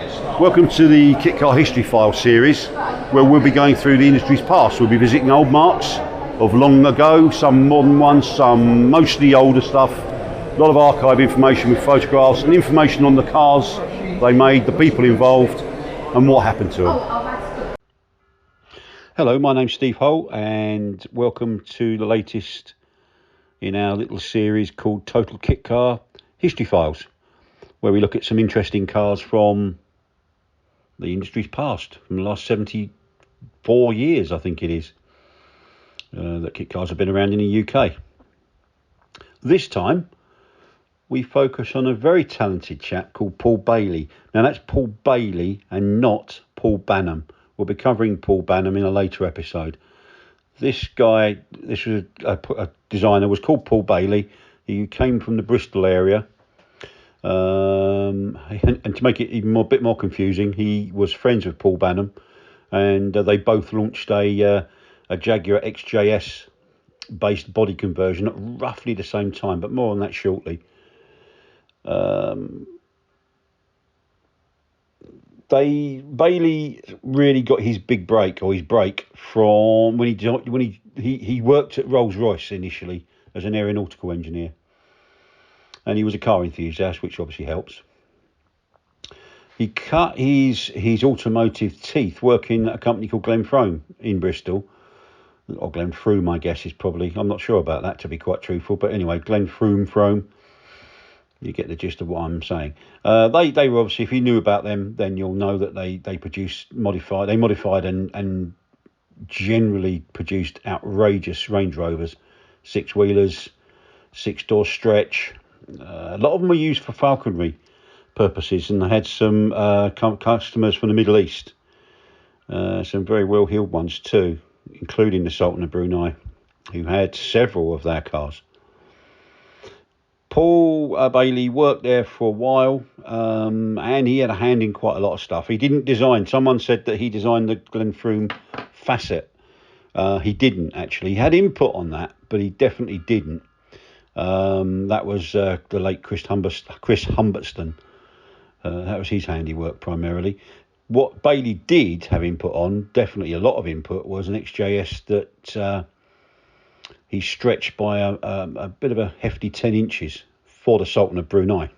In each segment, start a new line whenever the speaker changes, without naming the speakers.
Welcome to the Kitcar History File series, where we'll be going through the industry's past. We'll be visiting old marks of long ago, some modern ones, some mostly older stuff. A lot of archive information with photographs and information on the cars they made, the people involved, and what happened to them. Hello, my name's Steve Holt, and welcome to the latest in our little series called Total Kitcar History Files, where we look at some interesting cars from the industry's past, from the last 74 years, I think it is, that kit cars have been around in the UK. This time, we focus on a very talented chap called Paul Bailey. Now, that's Paul Bailey and not Paul Banham. We'll be covering Paul Banham in a later episode. This guy, this was a designer, was called Paul Bailey. He came from the Bristol area. And to make it even a bit more confusing, he was friends with Paul Banham, and they both launched a Jaguar XJS based body conversion at roughly the same time, but more on that shortly. Bailey really got his big break, or his break, from when he worked at Rolls-Royce initially as an aeronautical engineer. And he was a car enthusiast, which obviously helps. He cut his automotive teeth working at a company called Glenfrome in Bristol. Or Glenfrome, I guess, is probably. I'm not sure about that, to be quite truthful. But anyway, Glenfrome. You get the gist of what I'm saying. They were obviously, if you knew about them, then you'll know that they modified and generally produced outrageous Range Rovers, six-wheelers, six-door stretch. A lot of them were used for falconry purposes, and they had some customers from the Middle East, some very well-heeled ones too, including the Sultan of Brunei, who had several of their cars. Paul Bailey worked there for a while, and he had a hand in quite a lot of stuff. He didn't design. Someone said that he designed the Glenfrome Facet. He didn't, actually. He had input on that, but he definitely didn't. That was the late Chris Humberstone. That was his handiwork primarily. What Bailey did have input on, definitely a lot of input, was an XJS that he stretched by a bit of a hefty 10 inches for the Sultan of Brunei.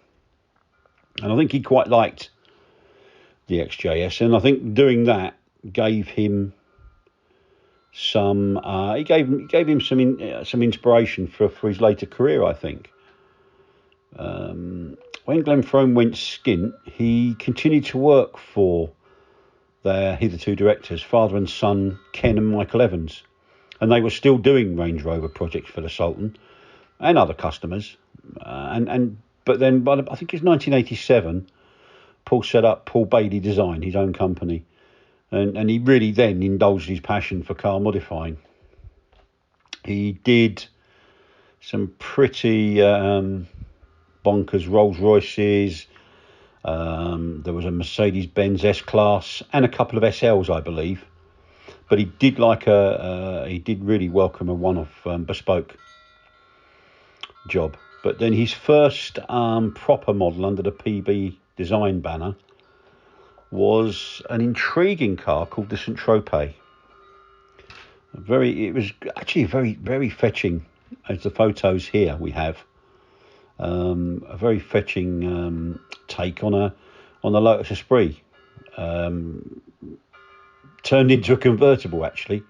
And I think he quite liked the XJS, and I think doing that gave him some gave him some inspiration for his later career, I think. When Glenfrome went skint, he continued to work for their hitherto directors, father and son Ken and Michael Evans, and they were still doing Range Rover projects for the Sultan and other customers. But then, by I think it's 1987, Paul set up Paul Bailey Design, his own company. And he really then indulged his passion for car modifying. He did some pretty bonkers Rolls Royces. There was a Mercedes-Benz S-Class and a couple of SLs, I believe. But he did he did really welcome a one-off bespoke job. But then his first proper model under the PB Design banner was an intriguing car called the Saint-Tropez. It was actually very fetching, as the photos here we have. A very fetching take on a Lotus Esprit, turned into a convertible actually,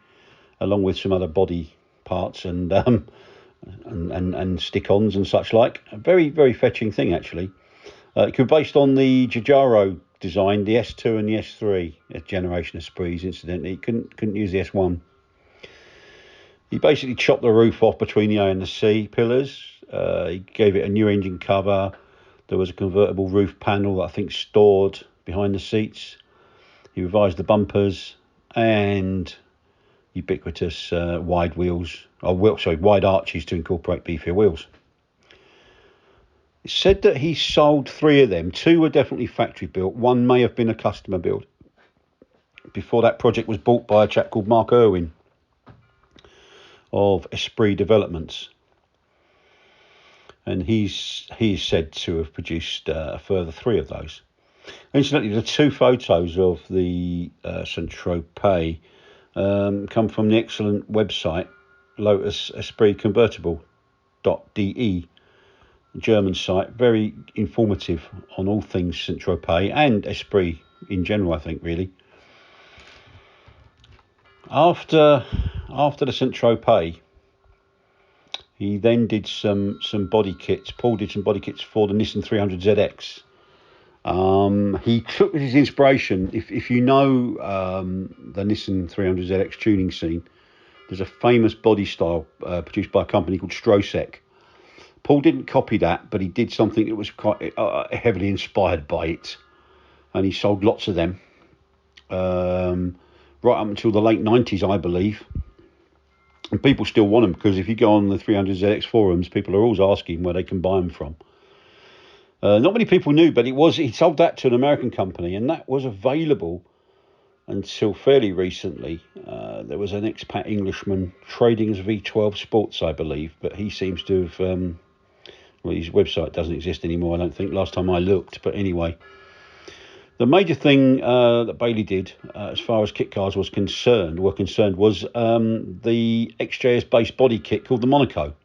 along with some other body parts and stick-ons and such like. A very fetching thing actually. It could be based on the Giugiaro design, the S2 and the S3 generation of Esprits. Incidentally, he couldn't use the S1. He basically chopped the roof off between the A and the C pillars. He gave it a new engine cover. There was a convertible roof panel that I think stored behind the seats. He revised the bumpers and ubiquitous wide arches to incorporate beefier wheels. It said that he sold 3 of them. 2 were definitely factory built. 1 may have been a customer build, before that project was bought by a chap called Mark Irwin of Esprit Developments. And he's said to have produced a further 3 of those. Incidentally, the two photos of the Saint-Tropez come from the excellent website Lotus Esprit Convertible.de, German site, very informative on all things Saint-Tropez and Esprit in general, I think, really. After the Saint-Tropez, he then did some body kits. Paul did some body kits for the Nissan 300ZX. He took his inspiration, if you know the Nissan 300ZX tuning scene, there's a famous body style produced by a company called Strosek. Paul didn't copy that, but he did something that was quite heavily inspired by it, and he sold lots of them right up until the late 90s, I believe. And people still want them, because if you go on the 300ZX forums, people are always asking where they can buy them from. Not many people knew, but he sold that to an American company, and that was available until fairly recently. There was an expat Englishman trading as V12 Sports, I believe, but he seems to have... well, his website doesn't exist anymore, I don't think, last time I looked. But anyway, the major thing that Bailey did, as far as kit cars were concerned, was the XJS-based body kit called the Monaco.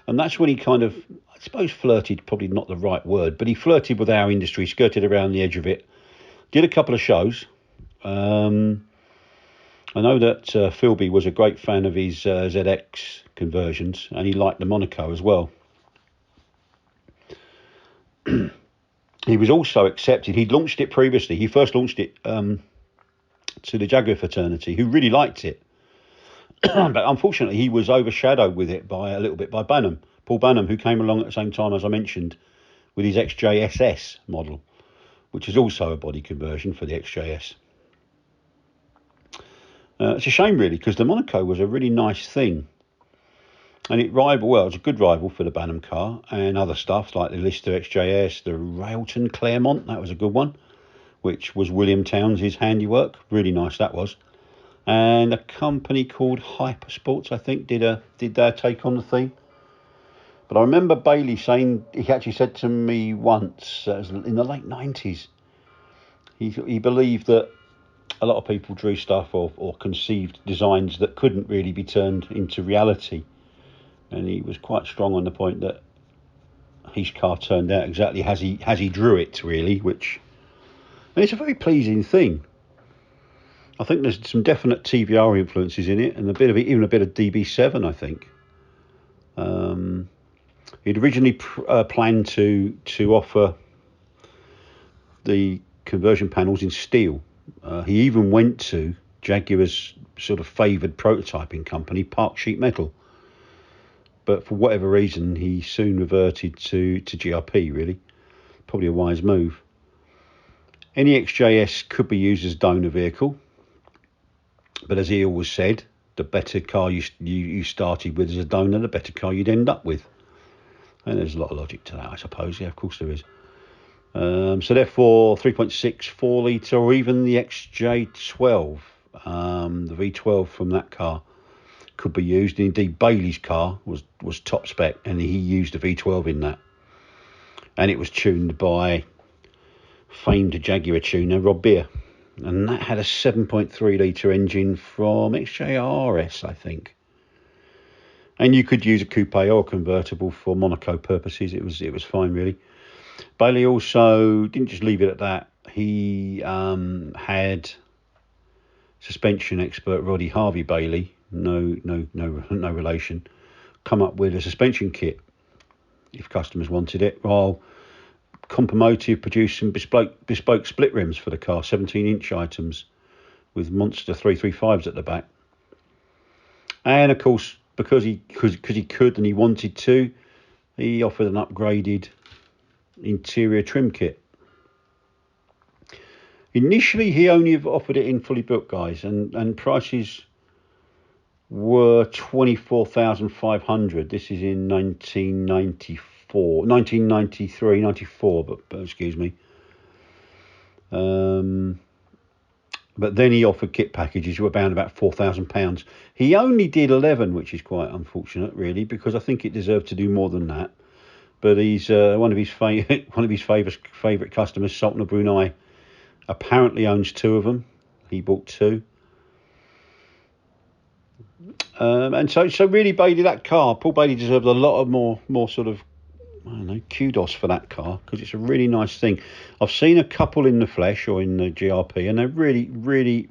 And that's when he kind of, I suppose filrted, probably not the right word, but he flirted with our industry, skirted around the edge of it, did a couple of shows. I know that Philby was a great fan of his ZX conversions, and he liked the Monaco as well. He was also accepted. He'd launched it previously. He first launched it to the Jaguar fraternity, who really liked it. But unfortunately, he was overshadowed with it by a little bit by Paul Banham, who came along at the same time, as I mentioned, with his XJSS model, which is also a body conversion for the XJS. It's a shame, really, because the Monaco was a really nice thing. And it was a good rival for the Banham car and other stuff like the Lister XJS, the Railton Claremont, that was a good one, which was William Towns' handiwork. Really nice that was. And a company called Hypersports, I think, did their take on the theme. But I remember Bailey saying, he actually said to me once, in the late 90s, he believed that a lot of people drew stuff or conceived designs that couldn't really be turned into reality. And he was quite strong on the point that his car turned out exactly as he drew it, really, and it's a very pleasing thing. I think there's some definite TVR influences in it, and even a bit of DB7, I think. He'd originally planned to offer the conversion panels in steel. He even went to Jaguar's sort of favoured prototyping company, Park Sheet Metal. But for whatever reason, he soon reverted to GRP, really. Probably a wise move. Any XJS could be used as a donor vehicle. But as he always said, the better car you started with as a donor, the better car you'd end up with. And there's a lot of logic to that, I suppose. Yeah, of course there is. So therefore, 3.6, 4 litre, or even the XJ12, the V12 from that car, could be used. Indeed, Bailey's car was top spec, and he used a V12 in that, and it was tuned by famed Jaguar tuner Rob Beer, and that had a 7.3 litre engine from XJRS, I think. And you could use a coupe or a convertible for Monaco purposes. It was fine, really. Bailey also didn't just leave it at that. He had suspension expert Roddy Harvey Bailey, no relation, come up with a suspension kit if customers wanted it, while Compomotive produced some bespoke split rims for the car, 17-inch items with monster 335s at the back. And of course, because he could and he wanted to, he offered an upgraded interior trim kit. Initially, he only offered it in fully built, guys, and prices were 24,500. This is in 1993, 94, but excuse me. But then he offered kit packages were around about £4,000. He only did 11, which is quite unfortunate, really, because I think it deserved to do more than that. but he's one of his favourite customers, Sultan of Brunei, apparently owns 2 of them. He bought 2. And so really, Bailey, that car, Paul Bailey deserves a lot of more sort of, I don't know, kudos for that car, because it's a really nice thing. I've seen a couple in the flesh or in the GRP, and they're really,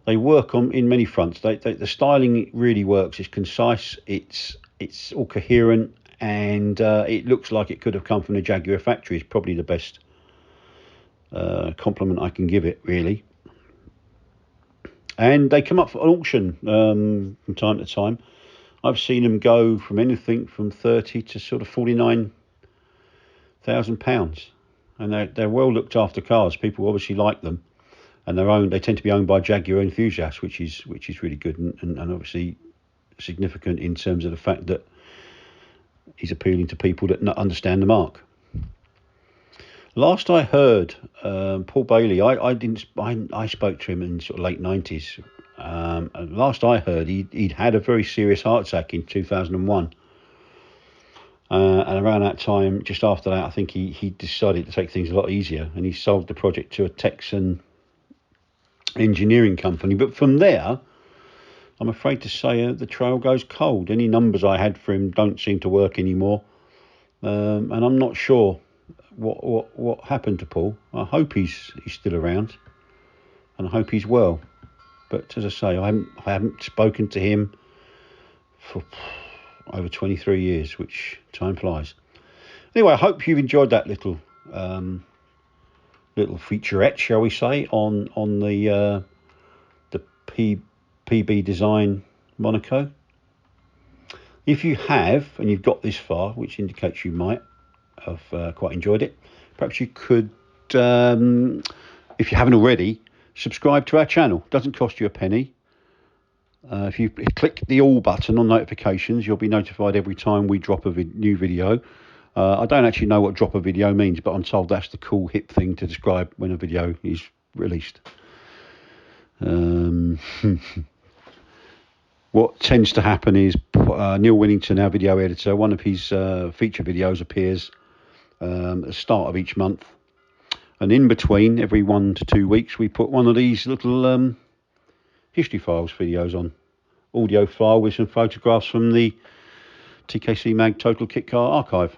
they work on in many fronts. The styling really works. It's concise. It's all coherent, and it looks like it could have come from the Jaguar factory. It's probably the best compliment I can give it, really. And they come up for auction from time to time. I've seen them go from anything from 30 to sort of £49,000, and they're well looked after cars. People obviously like them, and they tend to be owned by Jaguar enthusiasts, which is really good, and obviously significant in terms of the fact that he's appealing to people that understand the mark. Last I heard, Paul Bailey, I spoke to him in sort of late 90s. And last I heard, he'd had a very serious heart attack in 2001. And around that time, just after that, I think he decided to take things a lot easier, and he sold the project to a Texan engineering company. But from there, I'm afraid to say the trail goes cold. Any numbers I had for him don't seem to work anymore. And I'm not sure what happened to Paul. I hope he's still around, and I hope he's well. But as I say, I haven't spoken to him for over 23 years, which time flies. Anyway, I hope you've enjoyed that little featurette, shall we say, on the PB Design Monaco. If you have, and you've got this far, which indicates you might have quite enjoyed it, perhaps you could, if you haven't already, subscribe to our channel. Doesn't cost you a penny. If you click the all button on notifications, you'll be notified every time we drop a new video. I don't actually know what drop a video means, but I'm told that's the cool hip thing to describe when a video is released. What tends to happen is Neil Winnington, our video editor, one of his feature videos appears at the start of each month, and in between, every 1 to 2 weeks, we put one of these little history files videos on, audio file with some photographs from the TKC Mag Total Kit Car archive.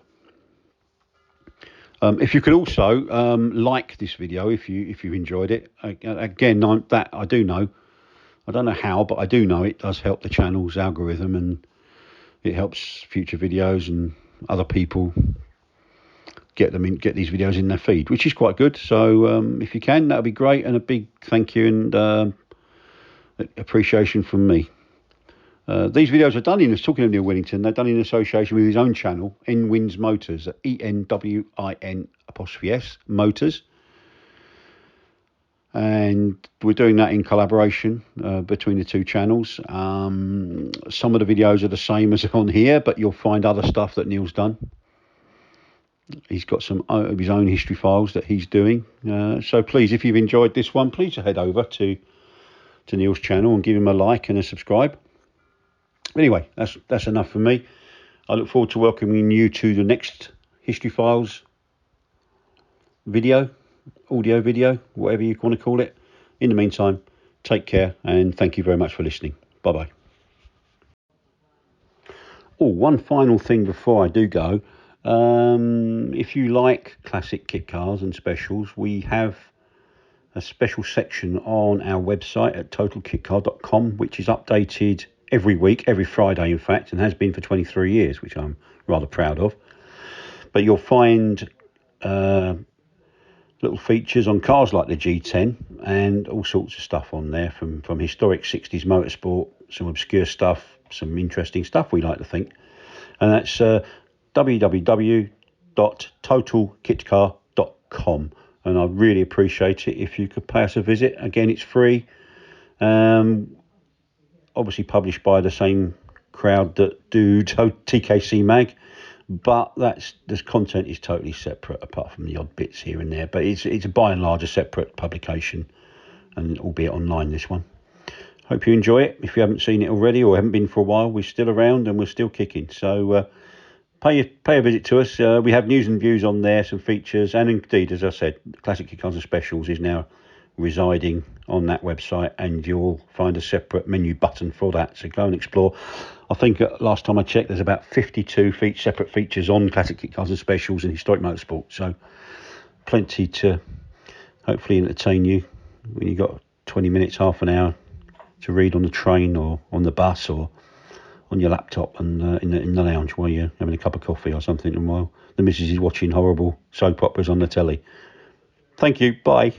If you could also like this video if you enjoyed it. Again, I do know. I don't know how, but I do know it does help the channel's algorithm, and it helps future videos and other people get these videos in their feed, which is quite good. So if you can, that would be great, and a big thank you and appreciation from me. These videos are done talking of Neil Winnington, they're done in association with his own channel, Enwins Motors, ENWIN''S Motors. And we're doing that in collaboration between the two channels. Some of the videos are the same as on here, but you'll find other stuff that Neil's done. He's got some of his own history files that he's doing. So please, if you've enjoyed this one, please head over to Neil's channel and give him a like and a subscribe. Anyway, that's enough for me. I look forward to welcoming you to the next history files video, audio video, whatever you want to call it. In the meantime, take care, and thank you very much for listening. Bye bye. Oh, one final thing before I do go. If you like classic kit cars and specials, we have a special section on our website at totalkitcar.com, which is updated every week, every Friday in fact, and has been for 23 years, which I'm rather proud of. But you'll find little features on cars like the G10 and all sorts of stuff on there, from historic 60s motorsport, some obscure stuff, some interesting stuff we like to think. And that's www.totalkitcar.com, and I'd really appreciate it if you could pay us a visit. Again, it's free, obviously published by the same crowd that do TKC Mag, but this content is totally separate apart from the odd bits here and there. But it's by and large a separate publication, and albeit online, this one. Hope you enjoy it. If you haven't seen it already or haven't been for a while, we're still around and we're still kicking. So pay a visit to us. We have news and views on there, some features, and indeed, as I said, Classic Kit Cars and Specials is now residing on that website, and you'll find a separate menu button for that. So go and explore. I think last time I checked, there's about 52 separate features on Classic Kit Cars and Specials and Historic Motorsport. So plenty to hopefully entertain you when you've got 20 minutes, half an hour to read on the train or on the bus or on your laptop and in the lounge while you're having a cup of coffee or something, and while the missus is watching horrible soap operas on the telly. Thank you. Bye.